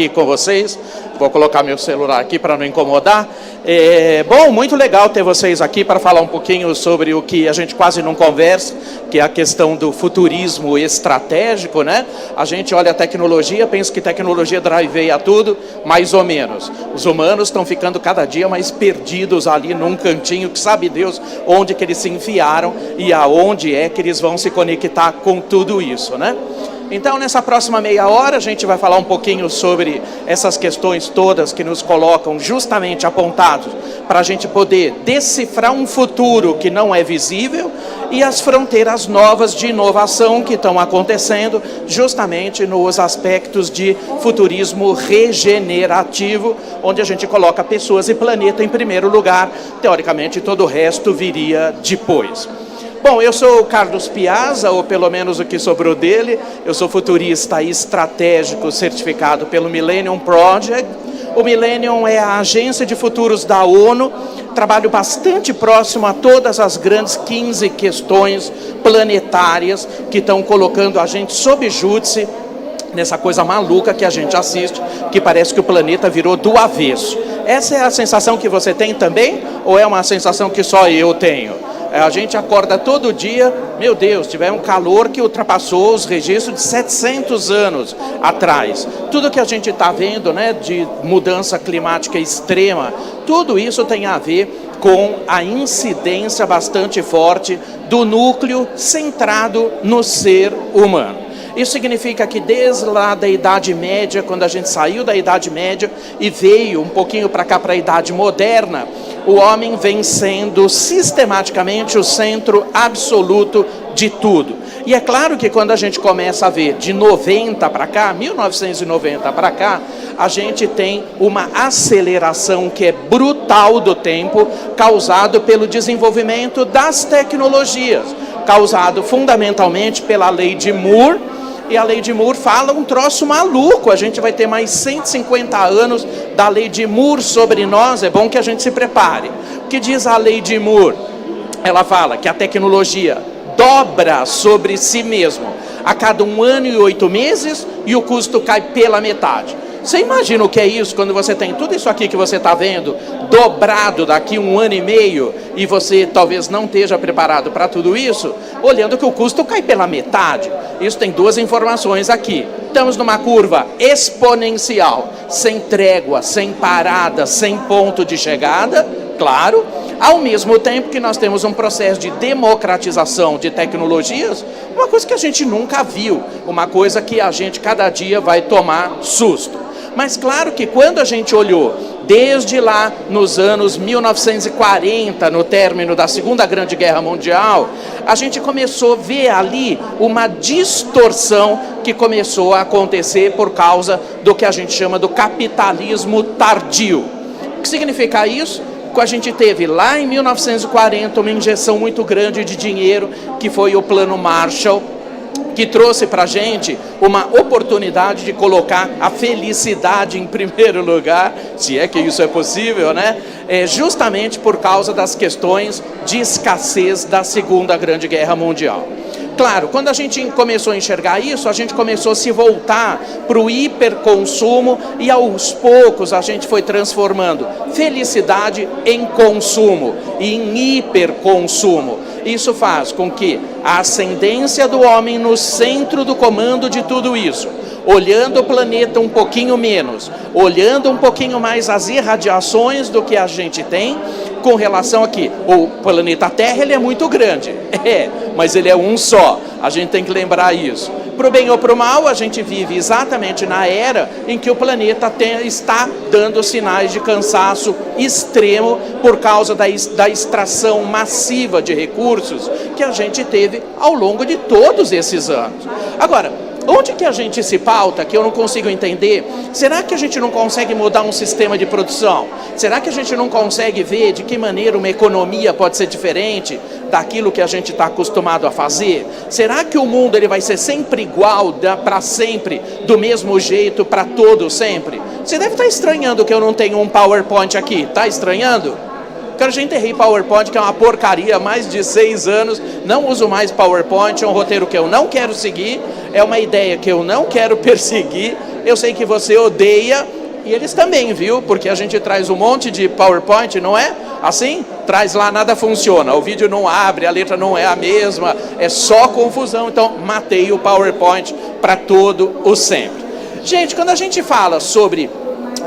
com vocês. Vou colocar meu celular aqui para não incomodar. Bom, muito legal ter vocês aqui para falar um pouquinho sobre o que a gente quase não conversa, que é a questão do futurismo estratégico, né? A gente olha a tecnologia, pensa que tecnologia driveia tudo, mais ou menos. Os humanos estão ficando cada dia mais perdidos ali num cantinho, que sabe Deus onde que eles se enfiaram e aonde é que eles vão se conectar com tudo isso, né? Então, nessa próxima meia hora, a gente vai falar um pouquinho sobre essas questões todas que nos colocam justamente apontados para a gente poder decifrar um futuro que não é visível e as fronteiras novas de inovação que estão acontecendo justamente nos aspectos de futurismo regenerativo, onde a gente coloca pessoas e planeta em primeiro lugar, teoricamente todo o resto viria depois. Bom, eu sou o Carlos Piazza, ou pelo menos o que sobrou dele. Eu sou futurista estratégico certificado pelo Millennium Project. O Millennium é a agência de futuros da ONU. Trabalho bastante próximo a todas as grandes 15 questões planetárias que estão colocando a gente sob júdice nessa coisa maluca que a gente assiste, que parece que o planeta virou do avesso. Essa é a sensação que você tem também? Ou é uma sensação que só eu tenho? A gente acorda todo dia, meu Deus, tiver um calor que ultrapassou os registros de 700 anos atrás. Tudo que a gente está vendo, né, de mudança climática extrema, tudo isso tem a ver com a incidência bastante forte do núcleo centrado no ser humano. Isso significa que desde lá da Idade Média, quando a gente saiu da Idade Média e veio um pouquinho para cá, para a Idade Moderna, o homem vem sendo sistematicamente o centro absoluto de tudo. E é claro que quando a gente começa a ver de 90 para cá, 1990 para cá, a gente tem uma aceleração que é brutal do tempo, causado pelo desenvolvimento das tecnologias, causado fundamentalmente pela lei de Moore. E a lei de Moore fala um troço maluco, a gente vai ter mais 150 anos da lei de Moore sobre nós, é bom que a gente se prepare. O que diz a lei de Moore? Ela fala que a tecnologia dobra sobre si mesmo a cada 1 ano e 8 meses e o custo cai pela metade. Você imagina o que é isso quando você tem tudo isso aqui que você está vendo dobrado daqui 1 ano e meio e você talvez não esteja preparado para tudo isso, olhando que o custo cai pela metade. Isso tem 2 informações aqui. Estamos numa curva exponencial, sem trégua, sem parada, sem ponto de chegada, claro, ao mesmo tempo que nós temos um processo de democratização de tecnologias, uma coisa que a gente nunca viu, uma coisa que a gente cada dia vai tomar susto. Mas claro que quando a gente olhou desde lá nos anos 1940, no término da Segunda Grande Guerra Mundial, a gente começou a ver ali uma distorção que começou a acontecer por causa do que a gente chama do capitalismo tardio. O que significa isso? Que a gente teve lá em 1940 uma injeção muito grande de dinheiro, que foi o Plano Marshall, que trouxe para a gente uma oportunidade de colocar a felicidade em primeiro lugar, se é que isso é possível, né? Justamente por causa das questões de escassez da Segunda Grande Guerra Mundial. Claro, quando a gente começou a enxergar isso, a gente começou a se voltar para o hiperconsumo e aos poucos a gente foi transformando felicidade em consumo e em hiperconsumo. Isso faz com que a ascendência do homem no centro do comando de tudo isso, olhando o planeta um pouquinho menos, olhando um pouquinho mais as irradiações do que a gente tem, com relação aqui, o planeta Terra ele é muito grande, mas ele é um só, a gente tem que lembrar isso. Para o bem ou para o mal, a gente vive exatamente na era em que o planeta está dando sinais de cansaço extremo por causa da extração massiva de recursos que a gente teve ao longo de todos esses anos. Agora, onde que a gente se pauta, que eu não consigo entender? Será que a gente não consegue mudar um sistema de produção? Será que a gente não consegue ver de que maneira uma economia pode ser diferente daquilo que a gente está acostumado a fazer? Será que o mundo ele vai ser sempre igual, para sempre, do mesmo jeito, para todos sempre? Você deve estar estranhando que eu não tenho um PowerPoint aqui, está estranhando? Cara, já enterrei PowerPoint, que é uma porcaria há mais de 6 anos, não uso mais PowerPoint, é um roteiro que eu não quero seguir, é uma ideia que eu não quero perseguir, Eu sei que você odeia, e eles também, viu? Porque a gente traz um monte de PowerPoint, não é? Assim, traz lá, nada funciona, o vídeo não abre, a letra não é a mesma, é só confusão. Então, matei o PowerPoint para todo o sempre. Gente, quando a gente fala sobre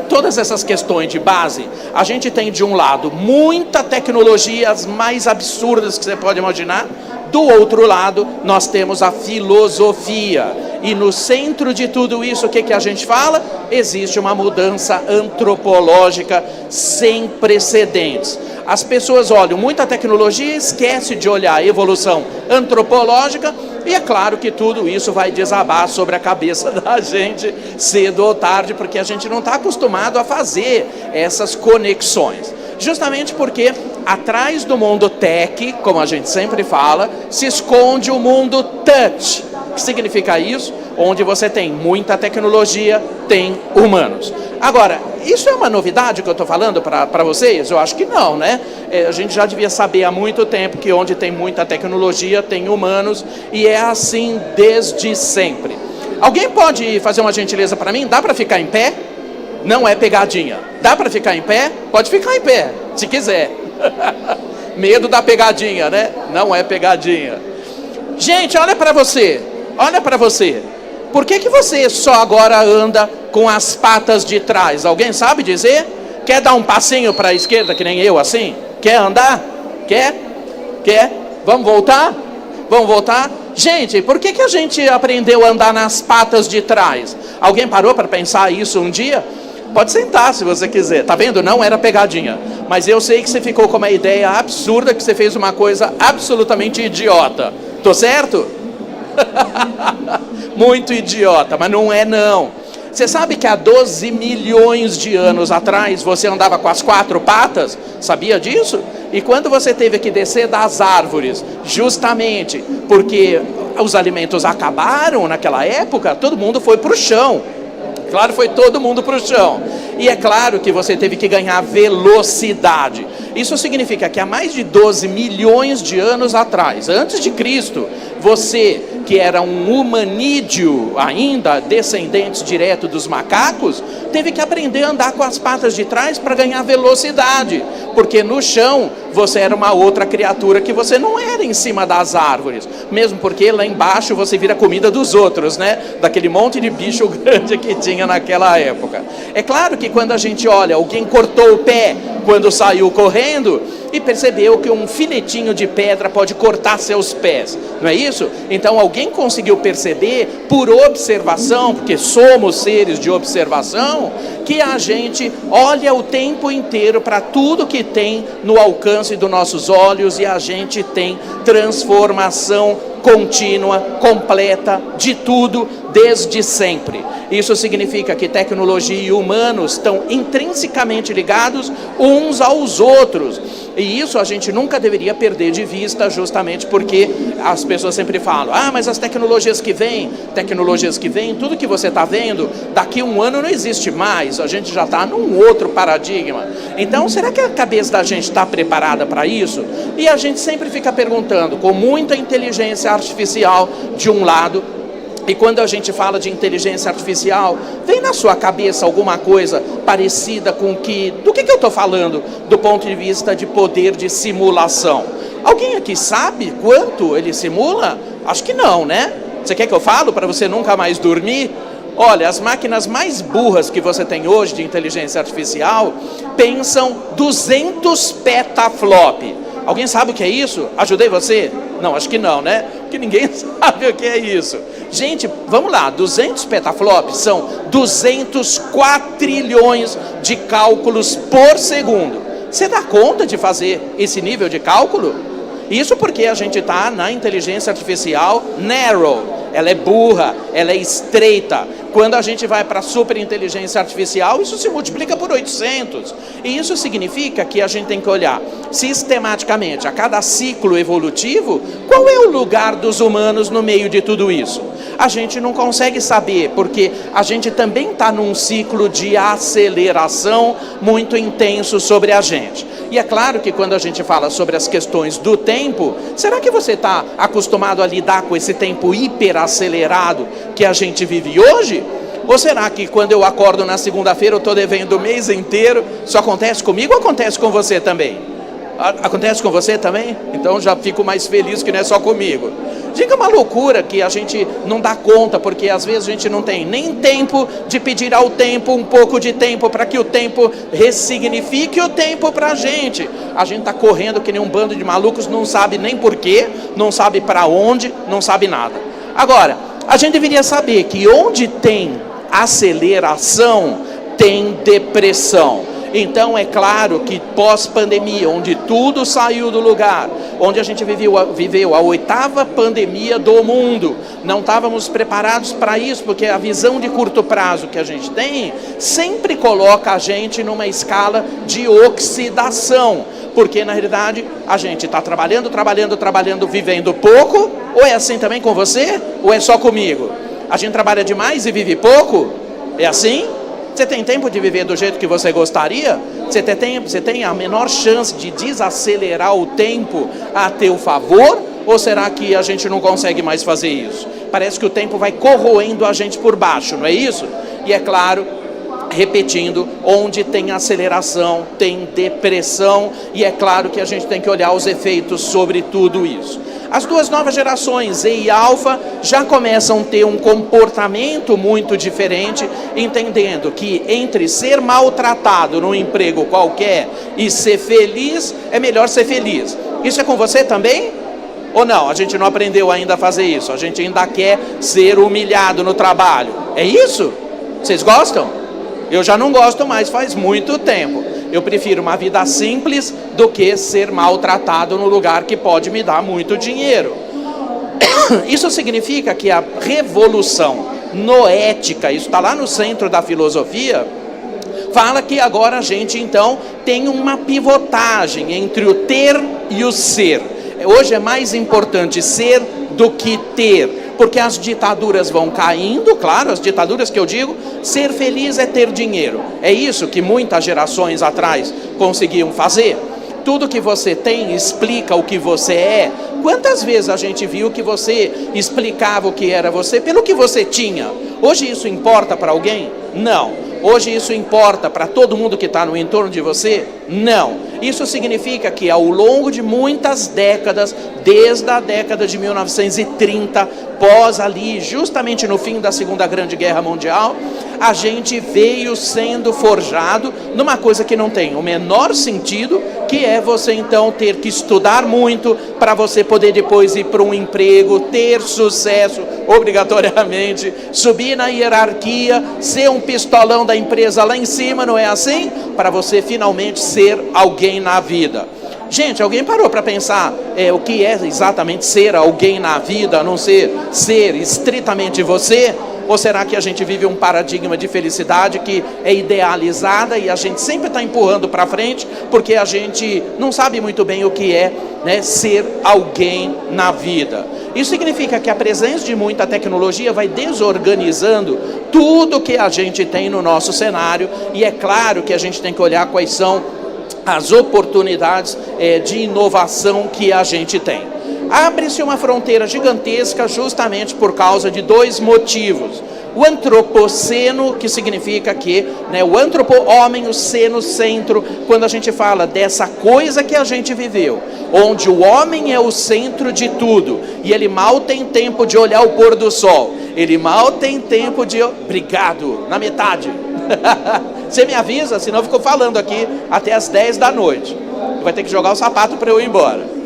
todas essas questões de base, a gente tem de um lado muita tecnologia, as mais absurdas que você pode imaginar. Do outro lado, nós temos a filosofia. E no centro de tudo isso, o que a gente fala? Existe uma mudança antropológica sem precedentes. As pessoas olham muita tecnologia e esquecem de olhar a evolução antropológica, e é claro que tudo isso vai desabar sobre a cabeça da gente cedo ou tarde, porque a gente não está acostumado a fazer essas conexões. Justamente porque atrás do mundo tech, como a gente sempre fala, se esconde o mundo touch. O que significa isso? Onde você tem muita tecnologia, tem humanos. Agora, isso é uma novidade que eu estou falando para vocês? Eu acho que não, né? A gente já devia saber há muito tempo que onde tem muita tecnologia, tem humanos, e é assim desde sempre. Alguém pode fazer uma gentileza para mim? Dá para ficar em pé? Não é pegadinha. Dá para ficar em pé? Pode ficar em pé, se quiser. Medo da pegadinha, né? Não é pegadinha. Gente, olha para você. Olha para você. Por que você só agora anda com as patas de trás? Alguém sabe dizer? Quer dar um passinho para a esquerda, que nem eu, assim? Quer andar? Quer? Quer? Vamos voltar? Vamos voltar? Gente, por que a gente aprendeu a andar nas patas de trás? Alguém parou para pensar isso um dia? Pode sentar se você quiser. Tá vendo? Não era pegadinha. Mas eu sei que você ficou com uma ideia absurda, que você fez uma coisa absolutamente idiota. Tô certo? Muito idiota, mas não é não. Você sabe que há 12 milhões de anos atrás você andava com as 4 patas? Sabia disso? E quando você teve que descer das árvores, justamente porque os alimentos acabaram naquela época, todo mundo foi para o chão. Claro, foi todo mundo para o chão. E é claro que você teve que ganhar velocidade. Isso significa que há mais de 12 milhões de anos atrás, antes de Cristo, você, que era um humanídeo ainda, descendente direto dos macacos, teve que aprender a andar com as patas de trás para ganhar velocidade. Porque no chão, você era uma outra criatura que você não era em cima das árvores. Mesmo porque lá embaixo você vira comida dos outros, né? Daquele monte de bicho grande que tinha naquela época. É claro que quando a gente olha, alguém cortou o pé quando saiu correndo e percebeu que um filetinho de pedra pode cortar seus pés, não é isso? Então alguém conseguiu perceber por observação, porque somos seres de observação, que a gente olha o tempo inteiro para tudo que tem no alcance dos nossos olhos e a gente tem transformação contínua, completa, de tudo, desde sempre. Isso significa que tecnologia e humanos estão intrinsecamente ligados uns aos outros. E isso a gente nunca deveria perder de vista, justamente porque as pessoas sempre falam, mas as tecnologias que vêm, tudo que você está vendo, daqui a um ano não existe mais, a gente já está num outro paradigma. Então, será que a cabeça da gente está preparada para isso? E a gente sempre fica perguntando, com muita inteligência artificial de um lado, e quando a gente fala de inteligência artificial, vem na sua cabeça alguma coisa parecida com do que eu estou falando do ponto de vista de poder de simulação? Alguém aqui sabe quanto ele simula? Acho que não, né? Você quer que eu falo para você nunca mais dormir? Olha, as máquinas mais burras que você tem hoje de inteligência artificial pensam 200 petaflop. Alguém sabe o que é isso? Ajudei você? Não, acho que não, né? Porque ninguém sabe o que é isso. Gente, vamos lá, 200 petaflops são 200 quatrilhões de cálculos por segundo. Você dá conta de fazer esse nível de cálculo? Isso porque a gente está na inteligência artificial narrow, ela é burra, ela é estreita. Quando a gente vai para a superinteligência artificial, isso se multiplica por 800. E isso significa que a gente tem que olhar sistematicamente, a cada ciclo evolutivo, qual é o lugar dos humanos no meio de tudo isso. A gente não consegue saber, porque a gente também está num ciclo de aceleração muito intenso sobre a gente. E é claro que quando a gente fala sobre as questões do tempo, será que você está acostumado a lidar com esse tempo hiperacelerado que a gente vive hoje? Ou será que quando eu acordo na segunda-feira eu estou devendo o mês inteiro? Isso acontece comigo ou acontece com você também? Acontece com você também? Então já fico mais feliz que não é só comigo. Diga uma loucura que a gente não dá conta, porque às vezes a gente não tem nem tempo de pedir ao tempo um pouco de tempo para que o tempo ressignifique o tempo para a gente. A gente está correndo que nem um bando de malucos, não sabe nem porquê, não sabe para onde, não sabe nada. Agora, a gente deveria saber que onde tem aceleração, tem depressão. Então é claro que pós-pandemia, onde tudo saiu do lugar, onde a gente viveu a 8ª pandemia do mundo, não estávamos preparados para isso, porque a visão de curto prazo que a gente tem sempre coloca a gente numa escala de oxidação, porque na realidade a gente está trabalhando, vivendo pouco. Ou é assim também com você, ou é só comigo? A gente trabalha demais e vive pouco? É assim? Você tem tempo de viver do jeito que você gostaria? Você tem a menor chance de desacelerar o tempo a teu favor? Ou será que a gente não consegue mais fazer isso? Parece que o tempo vai corroendo a gente por baixo, não é isso? E é claro, repetindo, onde tem aceleração, tem depressão, e é claro que a gente tem que olhar os efeitos sobre tudo isso. As duas novas gerações, Z e Alfa, já começam a ter um comportamento muito diferente, entendendo que entre ser maltratado num emprego qualquer e ser feliz, é melhor ser feliz. Isso é com você também? Ou não? A gente não aprendeu ainda a fazer isso, a gente ainda quer ser humilhado no trabalho. É isso? Vocês gostam? Eu já não gosto mais faz muito tempo. Eu prefiro uma vida simples do que ser maltratado no lugar que pode me dar muito dinheiro. Isso significa que a revolução noética, isso está lá no centro da filosofia, fala que agora a gente então tem uma pivotagem entre o ter e o ser. Hoje é mais importante ser do que ter, porque as ditaduras vão caindo, claro, as ditaduras que eu digo, ser feliz é ter dinheiro. É isso que muitas gerações atrás conseguiam fazer. Tudo que você tem explica o que você é. Quantas vezes a gente viu que você explicava o que era você pelo que você tinha? Hoje isso importa para alguém? Não. Hoje isso importa para todo mundo que está no entorno de você? Não. Isso significa que ao longo de muitas décadas, desde a década de 1930, pós ali, justamente no fim da Segunda Grande Guerra Mundial, a gente veio sendo forjado numa coisa que não tem o menor sentido, que é você então ter que estudar muito para você poder depois ir para um emprego, ter sucesso obrigatoriamente, subir na hierarquia, ser um pistolão da empresa lá em cima, não é assim? Para você finalmente ser alguém na vida. Gente, alguém parou para pensar o que é exatamente ser alguém na vida, a não ser estritamente você? Ou será que a gente vive um paradigma de felicidade que é idealizada e a gente sempre está empurrando para frente porque a gente não sabe muito bem o que é, né, ser alguém na vida? Isso significa que a presença de muita tecnologia vai desorganizando tudo que a gente tem no nosso cenário, e é claro que a gente tem que olhar quais são as oportunidades de inovação que a gente tem. Abre-se uma fronteira gigantesca justamente por causa de dois motivos. O antropoceno, que significa que, né, o antropo-homem, o seno, centro, quando a gente fala dessa coisa que a gente viveu, onde o homem é o centro de tudo, e ele mal tem tempo de olhar o pôr do sol, ele mal tem tempo de... Obrigado, na metade. Você me avisa, senão eu fico falando aqui até as 10 da noite. Vai ter que jogar o sapato para eu ir embora.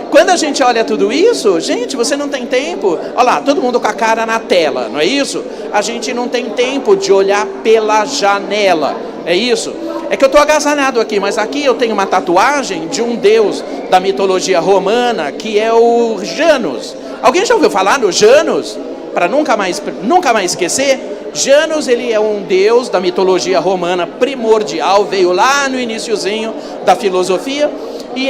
Quando a gente olha tudo isso, gente, você não tem tempo. Olha lá, todo mundo com a cara na tela, não é isso? A gente não tem tempo de olhar pela janela, é isso? É que eu estou agasalhado aqui, mas aqui eu tenho uma tatuagem de um deus da mitologia romana, que é o Janus. Alguém já ouviu falar do Janus? Para nunca mais esquecer? Janus, ele é um deus da mitologia romana primordial, veio lá no iniciozinho da filosofia, e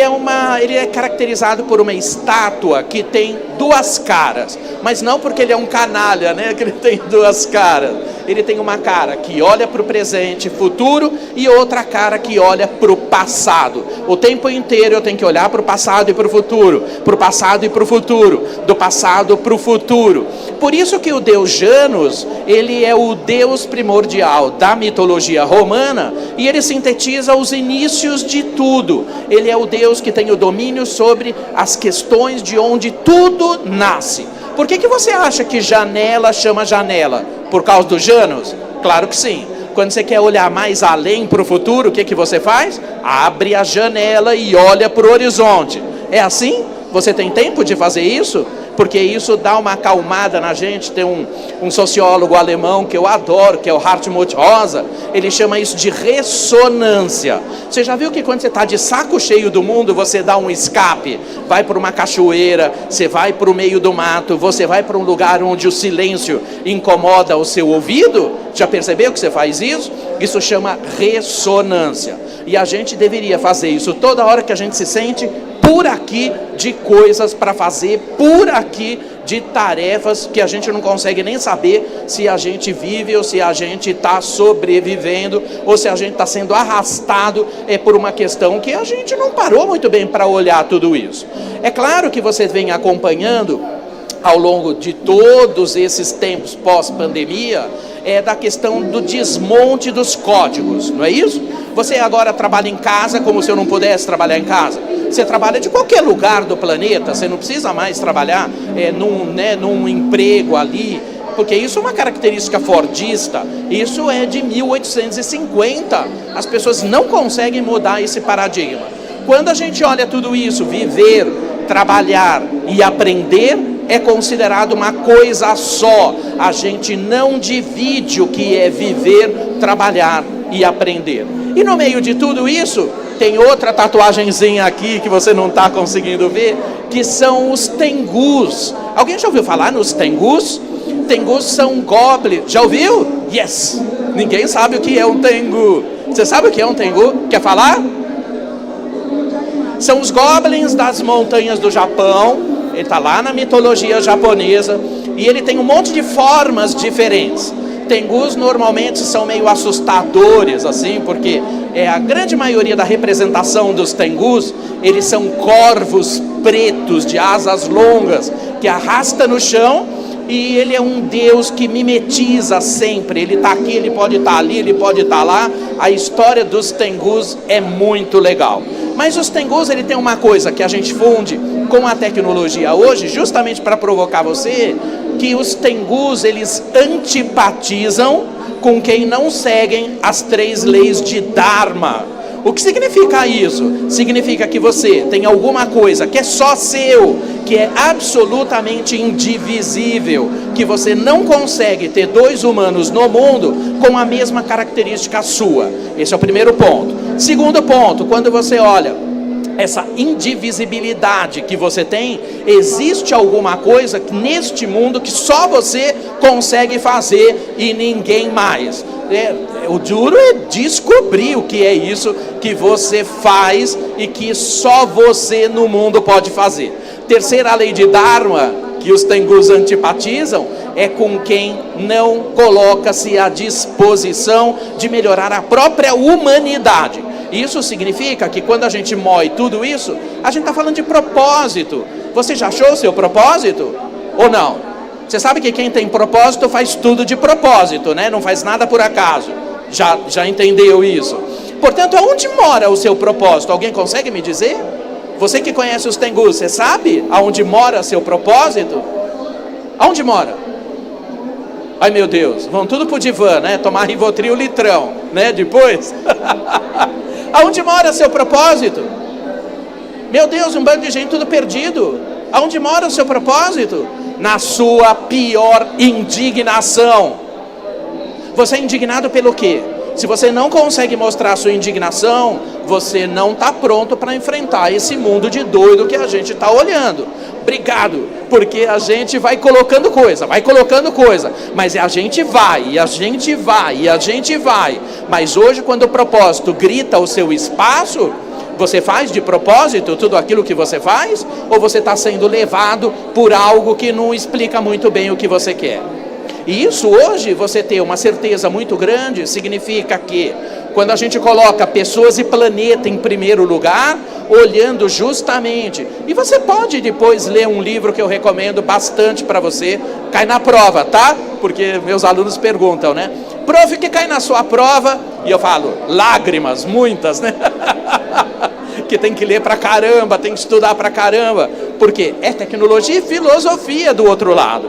ele é caracterizado por uma estátua que tem duas caras, mas não porque ele é um canalha, né, que ele tem duas caras. ele tem uma cara que olha para o presente, futuro, e outra cara que olha para o passado. O tempo inteiro eu tenho que olhar para o passado e para o futuro, para o passado e para o futuro, do passado para o futuro. Por isso que o deus Janus, ele é o deus primordial da mitologia romana, e ele sintetiza os inícios de tudo. Ele é o deus que tem o domínio sobre as questões de onde tudo nasce. Por que você acha que janela chama janela? Por causa do Janus? Claro que sim. Quando você quer olhar mais além para o futuro, o que você faz? Abre a janela e olha para o horizonte. É assim? Você tem tempo de fazer isso? Porque isso dá uma acalmada na gente. Tem um sociólogo alemão que eu adoro, que é o Hartmut Rosa. Ele chama isso de ressonância. Você já viu que quando você está de saco cheio do mundo, você dá um escape? Vai para uma cachoeira, você vai para o meio do mato, você vai para um lugar onde o silêncio incomoda o seu ouvido? Já percebeu que você faz isso? Isso chama ressonância. E a gente deveria fazer isso toda hora que a gente se sente por aqui de coisas para fazer, por aqui de tarefas que a gente não consegue nem saber se a gente vive ou se a gente está sobrevivendo ou se a gente está sendo arrastado por uma questão que a gente não parou muito bem para olhar tudo isso. É claro que você vem acompanhando ao longo de todos esses tempos pós-pandemia, da questão do desmonte dos códigos, não é isso? Você agora trabalha em casa como se eu não pudesse trabalhar em casa. Você trabalha de qualquer lugar do planeta, você não precisa mais trabalhar num emprego ali, porque isso é uma característica fordista, isso é de 1850, as pessoas não conseguem mudar esse paradigma. Quando a gente olha tudo isso, viver, trabalhar e aprender, é considerado uma coisa só. A gente não divide o que é viver, trabalhar e aprender. E no meio de tudo isso, tem outra tatuagenzinha aqui que você não está conseguindo ver, que são os tengus. Alguém já ouviu falar nos tengus? Tengus são goblins. Já ouviu? Yes! Ninguém sabe o que é um tengu. Você sabe o que é um tengu? Quer falar? São os goblins das montanhas do Japão. Ele está lá na mitologia japonesa e ele tem um monte de formas diferentes. Tengus normalmente são meio assustadores, assim, porque a grande maioria da representação dos tengus, eles são corvos pretos de asas longas, que arrasta no chão, e ele é um deus que mimetiza sempre. Ele está aqui, ele pode estar ali, ele pode estar lá. A história dos tengus é muito legal. Mas os tengus, ele tem uma coisa que a gente funde com a tecnologia hoje, justamente para provocar você, que os tengus, eles antipatizam com quem não seguem as 3 leis de Dharma. O que significa isso? Significa que você tem alguma coisa que é só seu, que é absolutamente indivisível, que você não consegue ter 2 humanos no mundo com a mesma característica sua. Esse é o primeiro ponto. Segundo ponto, quando você olha essa indivisibilidade que você tem, existe alguma coisa neste mundo que só você consegue fazer e ninguém mais. O duro é descobrir o que é isso que você faz e que só você no mundo pode fazer. Terceira lei de Dharma, que os tengus antipatizam, é com quem não coloca-se à disposição de melhorar a própria humanidade. Isso significa que quando a gente moe tudo isso, a gente está falando de propósito. Você já achou o seu propósito? Ou não? Você sabe que quem tem propósito faz tudo de propósito, né? Não faz nada por acaso. Já entendeu isso? Portanto, aonde mora o seu propósito? Alguém consegue me dizer? Você que conhece os tengus, você sabe aonde mora seu propósito? Aonde mora? Ai meu Deus, vão tudo pro divã, né? Tomar Rivotril litrão, né? Depois... Aonde mora seu propósito? Meu Deus, um bando de gente tudo perdido. Aonde mora o seu propósito? Na sua pior indignação. Você é indignado pelo quê? Se você não consegue mostrar a sua indignação, você não está pronto para enfrentar esse mundo de doido que a gente está olhando. Obrigado, porque a gente vai colocando coisa, mas a gente vai, e a gente vai, e a gente vai. Mas hoje, quando o propósito grita o seu espaço, você faz de propósito tudo aquilo que você faz? Ou você está sendo levado por algo que não explica muito bem o que você quer? E isso hoje, você ter uma certeza muito grande, significa que quando a gente coloca pessoas e planeta em primeiro lugar, olhando justamente, e você pode depois ler um livro que eu recomendo bastante para você, cai na prova, tá? Porque meus alunos perguntam, né? Prof, que cai na sua prova? E eu falo, lágrimas, muitas, né? Que tem que ler pra caramba, tem que estudar pra caramba, porque é tecnologia e filosofia do outro lado.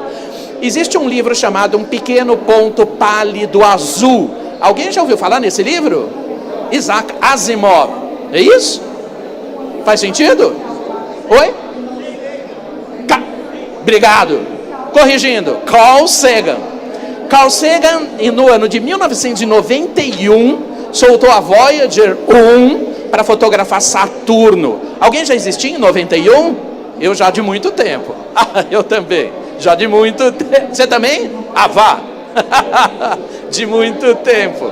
Existe um livro chamado Um Pequeno Ponto Pálido Azul. Alguém já ouviu falar nesse livro? Isaac Asimov. É isso? Faz sentido? Oi? Obrigado. Corrigindo. Carl Sagan. Carl Sagan, no ano de 1991, soltou a Voyager 1 para fotografar Saturno. Alguém já existia em 91? Eu já de muito tempo. Eu também. Já de muito tempo. Você também? Vá. De muito tempo.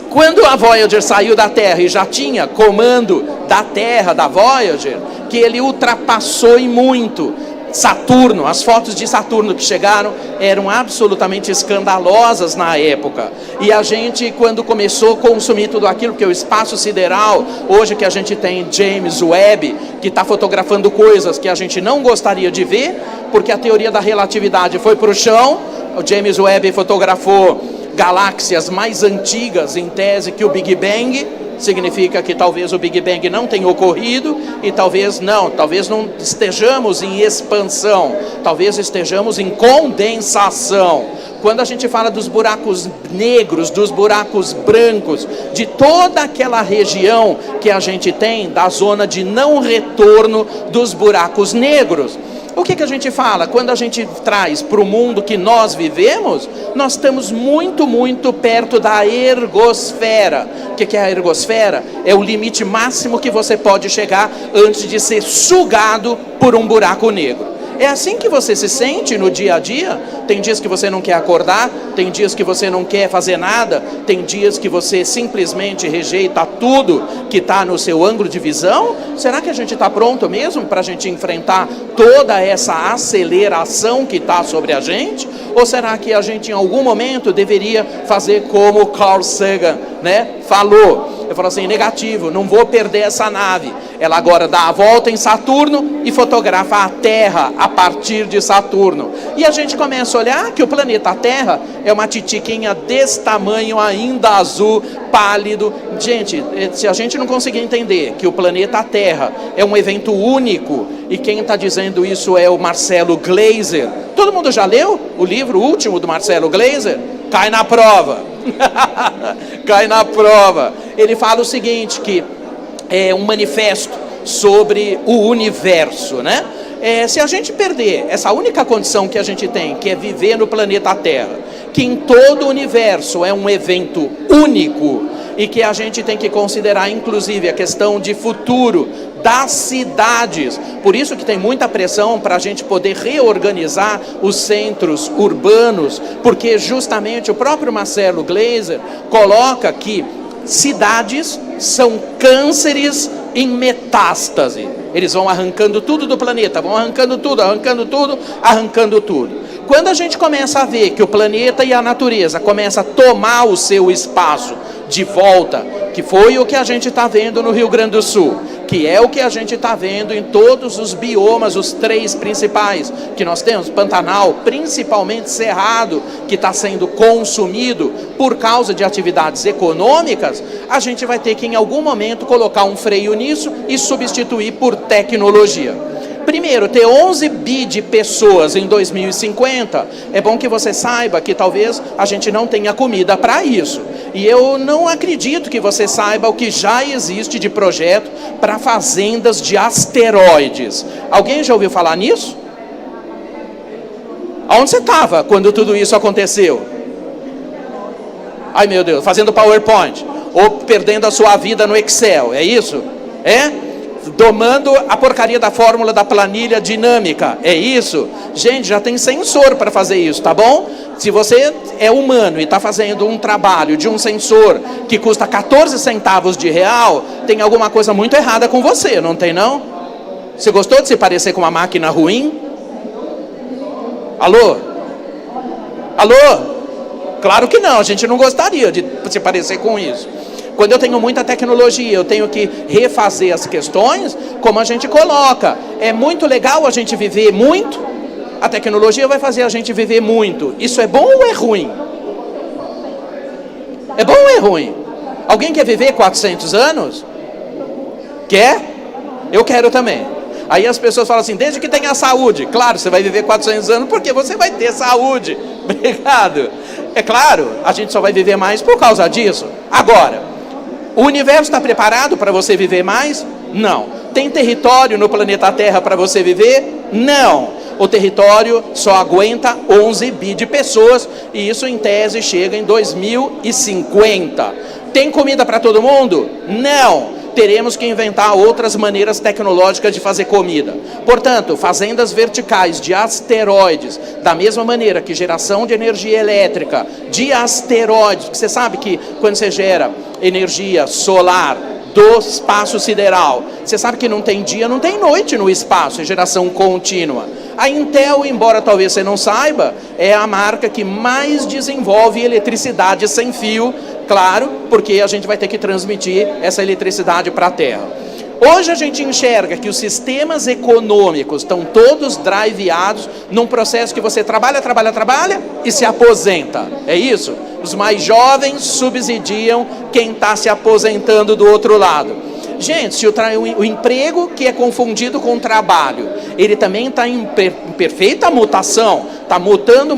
Quando a Voyager saiu da Terra e já tinha comando da Terra, da Voyager, que ele ultrapassou em muito Saturno, as fotos de Saturno que chegaram eram absolutamente escandalosas na época. E a gente, quando começou a consumir tudo aquilo, porque o espaço sideral, hoje que a gente tem James Webb, que está fotografando coisas que a gente não gostaria de ver, porque a teoria da relatividade foi para o chão, o James Webb fotografou galáxias mais antigas, em tese, que o Big Bang. Significa que talvez o Big Bang não tenha ocorrido e talvez não estejamos em expansão, talvez estejamos em condensação. Quando a gente fala dos buracos negros, dos buracos brancos, de toda aquela região que a gente tem, da zona de não retorno dos buracos negros. O que a gente fala? Quando a gente traz para o mundo que nós vivemos, nós estamos muito, muito perto da ergosfera. O que é a ergosfera? É o limite máximo que você pode chegar antes de ser sugado por um buraco negro. É assim que você se sente no dia a dia? Tem dias que você não quer acordar, tem dias que você não quer fazer nada, tem dias que você simplesmente rejeita tudo que está no seu ângulo de visão? Será que a gente está pronto mesmo para a gente enfrentar toda essa aceleração que está sobre a gente? Ou será que a gente em algum momento deveria fazer como Carl Sagan, né, falou? Eu falo assim, negativo, não vou perder essa nave. Ela agora dá a volta em Saturno e fotografa a Terra a partir de Saturno. E a gente começa a olhar que o planeta Terra é uma titiquinha desse tamanho, ainda azul, pálido. Gente, se a gente não conseguir entender que o planeta Terra é um evento único, e quem está dizendo isso é o Marcelo Gleiser. Todo mundo já leu o livro último do Marcelo Gleiser? Cai na prova. Cai na prova. Ele fala o seguinte, que é um manifesto sobre o universo, né? Se a gente perder essa única condição que a gente tem, que é viver no planeta Terra, que em todo o universo é um evento único, e que a gente tem que considerar, inclusive, a questão de futuro das cidades. Por isso que tem muita pressão para a gente poder reorganizar os centros urbanos, porque justamente o próprio Marcelo Gleiser coloca que cidades são cânceres em metástase. Eles vão arrancando tudo do planeta, vão arrancando tudo, arrancando tudo, arrancando tudo. Quando a gente começa a ver que o planeta e a natureza começam a tomar o seu espaço de volta, que foi o que a gente está vendo no Rio Grande do Sul, que é o que a gente está vendo em todos os biomas, os 3 principais que nós temos, Pantanal, principalmente Cerrado, que está sendo consumido por causa de atividades econômicas, a gente vai ter que em algum momento colocar um freio nisso e substituir por tecnologia. Primeiro, ter 11 bi de pessoas em 2050, é bom que você saiba que talvez a gente não tenha comida para isso. E eu não acredito que você saiba o que já existe de projeto para fazendas de asteroides. Alguém já ouviu falar nisso? Aonde você estava quando tudo isso aconteceu? Ai meu Deus, fazendo PowerPoint, ou perdendo a sua vida no Excel, é isso? Domando a porcaria da fórmula da planilha dinâmica, é isso? Gente, já tem sensor para fazer isso, tá bom? Se você é humano e está fazendo um trabalho de um sensor que custa 14 centavos de real, tem alguma coisa muito errada com você, não tem não? Você gostou de se parecer com uma máquina ruim? Alô? Alô? Claro que não, a gente não gostaria de se parecer com isso. Quando eu tenho muita tecnologia, eu tenho que refazer as questões, como a gente coloca. É muito legal a gente viver muito, a tecnologia vai fazer a gente viver muito. Isso é bom ou é ruim? É bom ou é ruim? Alguém quer viver 400 anos? Quer? Eu quero também. Aí as pessoas falam assim, desde que tenha saúde. Claro, você vai viver 400 anos porque você vai ter saúde. Obrigado. É claro, a gente só vai viver mais por causa disso. Agora, o universo está preparado para você viver mais? Não. Tem território no planeta Terra para você viver? Não. O território só aguenta 11 bi de pessoas e isso em tese chega em 2050. Tem comida para todo mundo? Não. Teremos que inventar outras maneiras tecnológicas de fazer comida. Portanto, fazendas verticais de asteroides, da mesma maneira que geração de energia elétrica de asteroides, porque você sabe que quando você gera energia solar do espaço sideral, você sabe que não tem dia, não tem noite no espaço, é geração contínua. A Intel, embora talvez você não saiba, é a marca que mais desenvolve eletricidade sem fio, claro, porque a gente vai ter que transmitir essa eletricidade para a Terra. Hoje a gente enxerga que os sistemas econômicos estão todos driveados num processo que você trabalha e se aposenta. É isso? Os mais jovens subsidiam quem está se aposentando do outro lado. Gente, se o emprego que é confundido com o trabalho, ele também está em perfeita mutação, está mutando.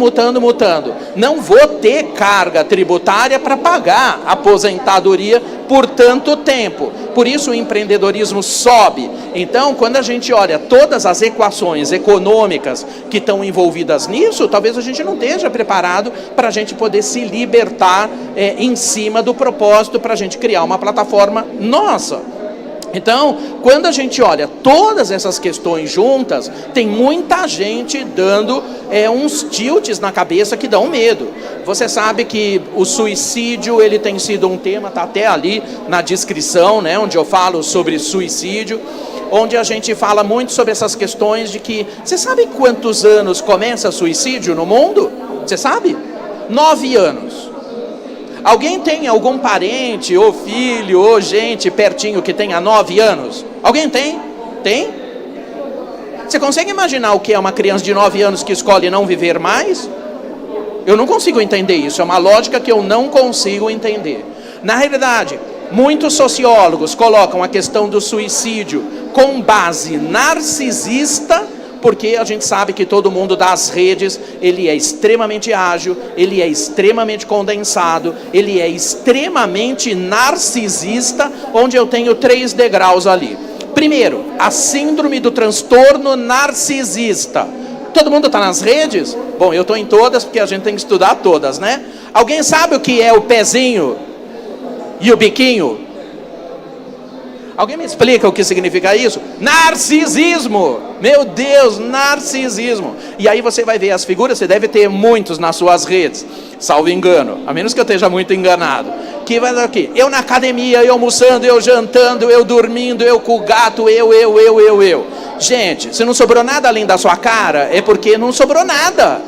Não vou ter carga tributária para pagar a aposentadoria por tanto tempo. Por isso o empreendedorismo sobe. Então, quando a gente olha todas as equações econômicas que estão envolvidas nisso, talvez a gente não esteja preparado para a gente poder se libertar em cima do propósito para a gente criar uma plataforma nossa. Então, quando a gente olha todas essas questões juntas, tem muita gente dando uns tilts na cabeça que dão medo. Você sabe que o suicídio, ele tem sido um tema, está até ali na descrição, né, onde eu falo sobre suicídio, onde a gente fala muito sobre essas questões de que... Você sabe quantos anos começa suicídio no mundo? Você sabe? 9 anos. Alguém tem algum parente, ou filho, ou gente pertinho que tenha 9 anos? Alguém tem? Tem? Você consegue imaginar o que é uma criança de 9 anos que escolhe não viver mais? Eu não consigo entender isso, é uma lógica que eu não consigo entender. Na realidade, muitos sociólogos colocam a questão do suicídio com base narcisista, porque a gente sabe que todo mundo das redes, ele é extremamente ágil, ele é extremamente condensado, ele é extremamente narcisista, onde eu tenho 3 degraus ali. Primeiro, a síndrome do transtorno narcisista. Todo mundo está nas redes? Bom, eu estou em todas, porque a gente tem que estudar todas, né? Alguém sabe o que é o pezinho e o biquinho? Alguém me explica o que significa isso? Narcisismo! Meu Deus, narcisismo! E aí você vai ver as figuras, você deve ter muitos nas suas redes, salvo engano, a menos que eu esteja muito enganado. Que vai dar aqui, eu na academia, eu almoçando, eu jantando, eu dormindo, eu com o gato, eu. Gente, se não sobrou nada além da sua cara, é porque não sobrou nada.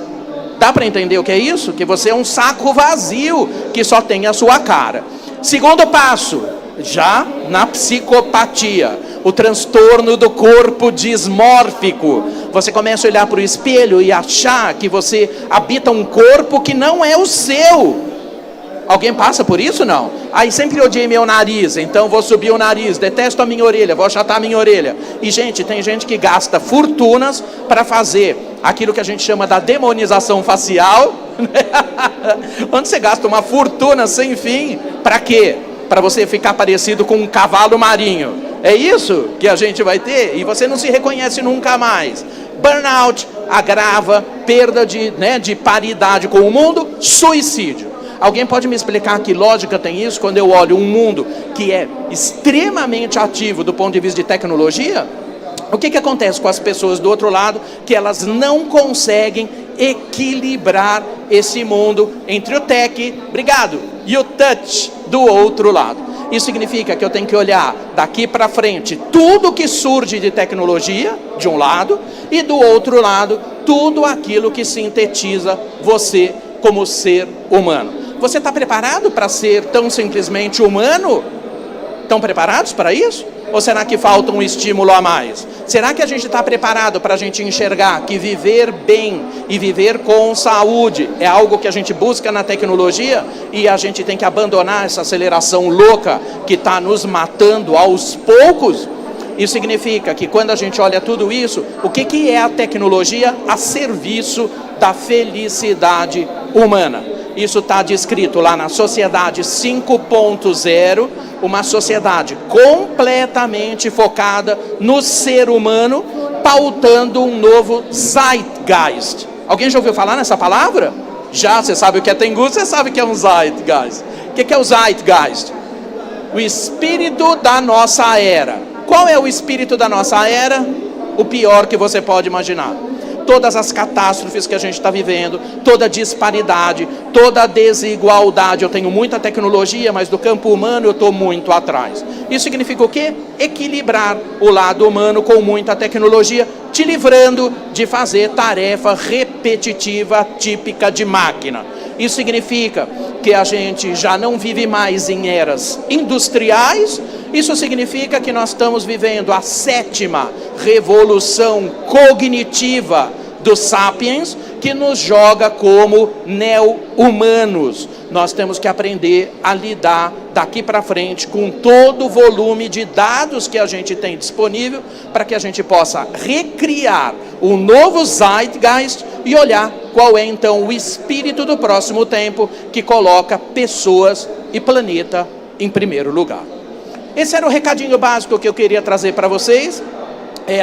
Dá para entender o que é isso? Que você é um saco vazio, que só tem a sua cara. Segundo passo, já na psicopatia, o transtorno do corpo dismórfico. Você começa a olhar para o espelho e achar que você habita um corpo que não é o seu. Alguém passa por isso? Não. Aí sempre odiei meu nariz, então vou subir o nariz, detesto a minha orelha, vou achatar a minha orelha. E gente, tem gente que gasta fortunas para fazer aquilo que a gente chama da demonização facial, onde você gasta uma fortuna sem fim, para quê? Para você ficar parecido com um cavalo marinho. É isso que a gente vai ter e você não se reconhece nunca mais. Burnout agrava, perda de paridade com o mundo, suicídio. Alguém pode me explicar que lógica tem isso quando eu olho um mundo que é extremamente ativo do ponto de vista de tecnologia? O que acontece com as pessoas do outro lado que elas não conseguem equilibrar esse mundo entre o tech, obrigado, e o touch do outro lado? Isso significa que eu tenho que olhar daqui para frente tudo que surge de tecnologia, de um lado, e do outro lado, tudo aquilo que sintetiza você como ser humano. Você está preparado para ser tão simplesmente humano? Estão preparados para isso? Ou será que falta um estímulo a mais? Será que a gente está preparado para a gente enxergar que viver bem e viver com saúde é algo que a gente busca na tecnologia e a gente tem que abandonar essa aceleração louca que está nos matando aos poucos? Isso significa que quando a gente olha tudo isso, o que é a tecnologia a serviço da felicidade humana? Isso está descrito lá na Sociedade 5.0, uma sociedade completamente focada no ser humano, pautando um novo Zeitgeist. Alguém já ouviu falar nessa palavra? Já, você sabe o que é Tengu, você sabe o que é um Zeitgeist. O que é o Zeitgeist? O espírito da nossa era. Qual é o espírito da nossa era? O pior que você pode imaginar. Todas as catástrofes que a gente está vivendo, toda a disparidade, toda a desigualdade. Eu tenho muita tecnologia, mas do campo humano eu estou muito atrás. Isso significa o quê? Equilibrar o lado humano com muita tecnologia, te livrando de fazer tarefa repetitiva típica de máquina. Isso significa que a gente já não vive mais em eras industriais. Isso significa que nós estamos vivendo a 7ª revolução cognitiva dos sapiens, que nos joga como neo-humanos. Nós temos que aprender a lidar daqui para frente com todo o volume de dados que a gente tem disponível para que a gente possa recriar um novo Zeitgeist e olhar qual é então o espírito do próximo tempo que coloca pessoas e planeta em primeiro lugar. Esse era o recadinho básico que eu queria trazer para vocês.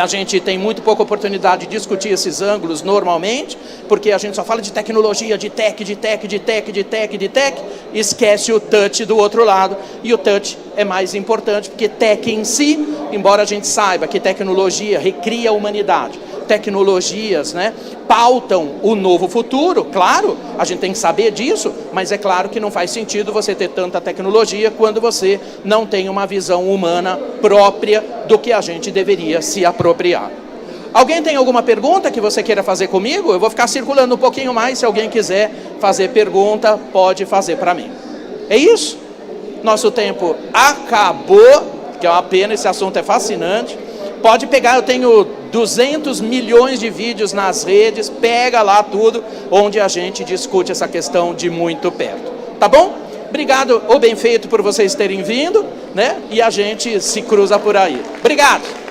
A gente tem muito pouca oportunidade de discutir esses ângulos normalmente, porque a gente só fala de tecnologia, de tech, e esquece o touch do outro lado, e o touch é mais importante, porque tech em si, embora a gente saiba que tecnologia recria a humanidade, tecnologias, pautam o novo futuro, claro, a gente tem que saber disso, mas é claro que não faz sentido você ter tanta tecnologia quando você não tem uma visão humana própria do que a gente deveria se apropriar. Alguém tem alguma pergunta que você queira fazer comigo? Eu vou ficar circulando um pouquinho mais, se alguém quiser fazer pergunta, pode fazer para mim. É isso? Nosso tempo acabou, que é uma pena, esse assunto é fascinante. Pode pegar, eu tenho 200 milhões de vídeos nas redes, pega lá tudo, onde a gente discute essa questão de muito perto. Tá bom? Obrigado, ou bem feito por vocês terem vindo, e a gente se cruza por aí. Obrigado!